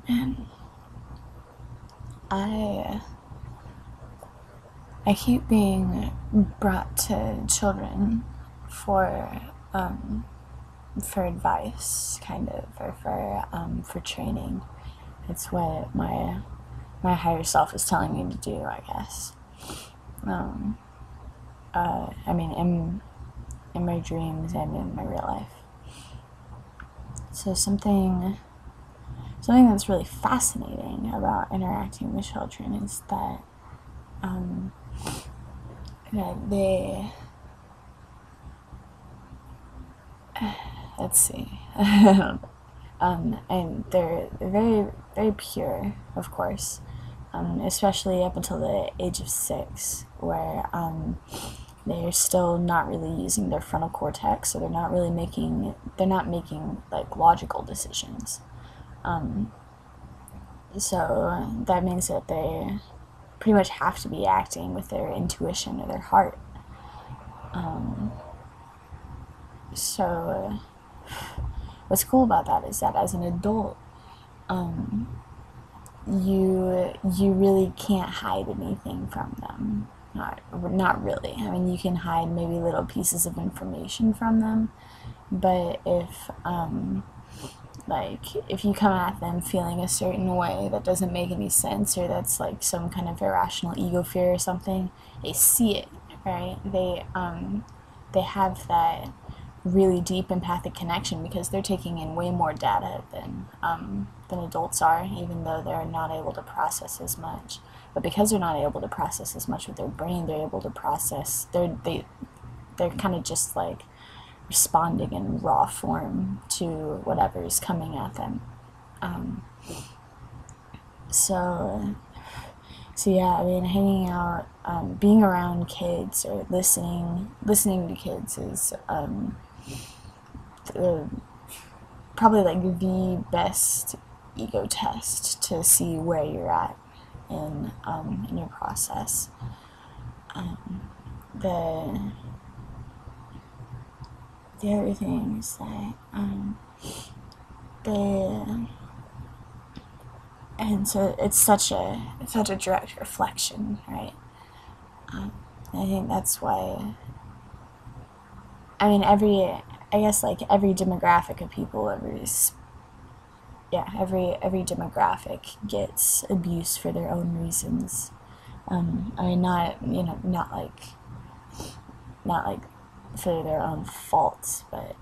And I keep being brought to children for advice, kind of, or for training. It's what my higher self is telling me to do, I guess. Um, I mean, in my dreams and in my real life. So something that's really fascinating about interacting with children is that they let's see. And they're very, very pure, of course, especially up until the age of 6, where they're still not really using their frontal cortex, so they're not making like logical decisions. So that means that they pretty much have to be acting with their intuition or their heart. So what's cool about that is that as an adult, you really can't hide anything from them. Not really. I mean, you can hide maybe little pieces of information from them, but if you come at them feeling a certain way that doesn't make any sense, or that's like some kind of irrational ego fear or something, they see it, right? They have that really deep empathic connection because they're taking in way more data than adults are, even though they're not able to process as much. But because they're not able to process as much with their brain, they're able to process. They're kind of just like responding in raw form to whatever is coming at them. So yeah, I mean, hanging out, being around kids or listening to kids is probably like the best ego test to see where you're at in your process. The other thing is that and so it's such a direct reflection, right? I think that's why. I mean, I guess like every demographic of people, every demographic gets abuse for their own reasons. I mean, not like for their own faults, but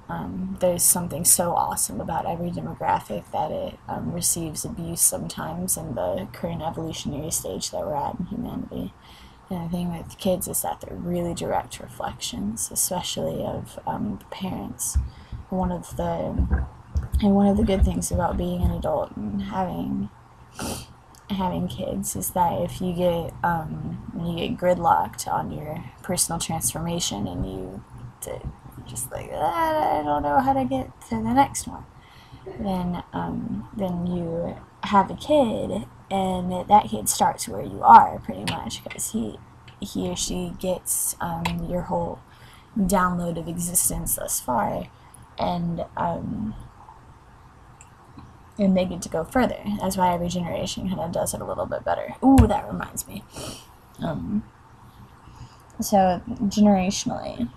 there's something so awesome about every demographic that it receives abuse sometimes in the current evolutionary stage that we're at in humanity. And the thing with kids is that they're really direct reflections, especially of the parents. One of the good things about being an adult and having kids is that if you get gridlocked on your personal transformation and you just like, I don't know how to get to the next one, then you have a kid, and that kid starts where you are pretty much, because he or she gets your whole download of existence thus far, and they get to go further. That's why every generation kind of does it a little bit better. Ooh, that reminds me. So generationally,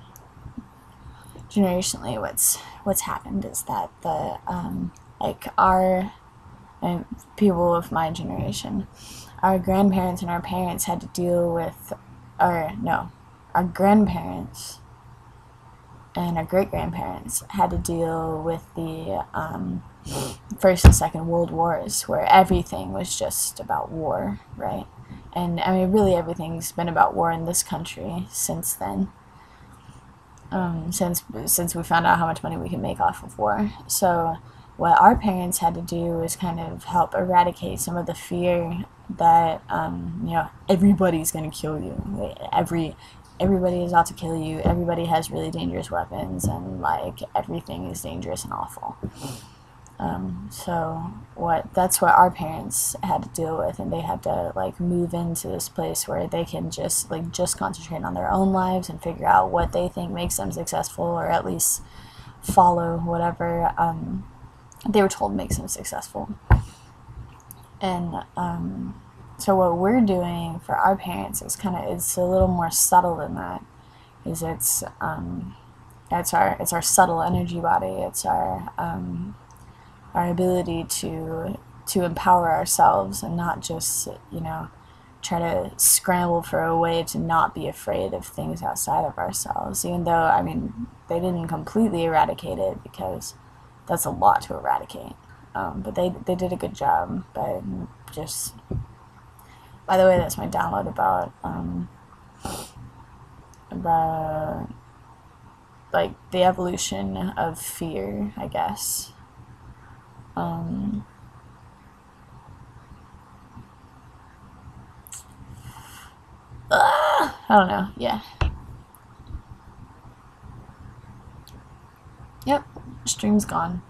what's happened is that the our people of my generation, our grandparents and our parents had to deal with, our grandparents and our great grandparents had to deal with the First and Second World Wars, where everything was just about war, right? And I mean, really, everything's been about war in this country since then. Since we found out how much money we can make off of war. So what our parents had to do was kind of help eradicate some of the fear that everybody's gonna kill you. Everybody is out to kill you. Everybody has really dangerous weapons, and like everything is dangerous and awful. So that's what our parents had to deal with, and they had to like move into this place where they can just concentrate on their own lives and figure out what they think makes them successful, or at least follow whatever they were told makes them successful. And so what we're doing for our parents is it's a little more subtle than that. Is it's our subtle energy body. It's our ability to empower ourselves and not just, try to scramble for a way to not be afraid of things outside of ourselves. Even though, I mean, they didn't completely eradicate it, because that's a lot to eradicate. But they did a good job by just. By the way, that's my download about like the evolution of fear, I guess. I don't know. Yeah. Yep. Stream's gone.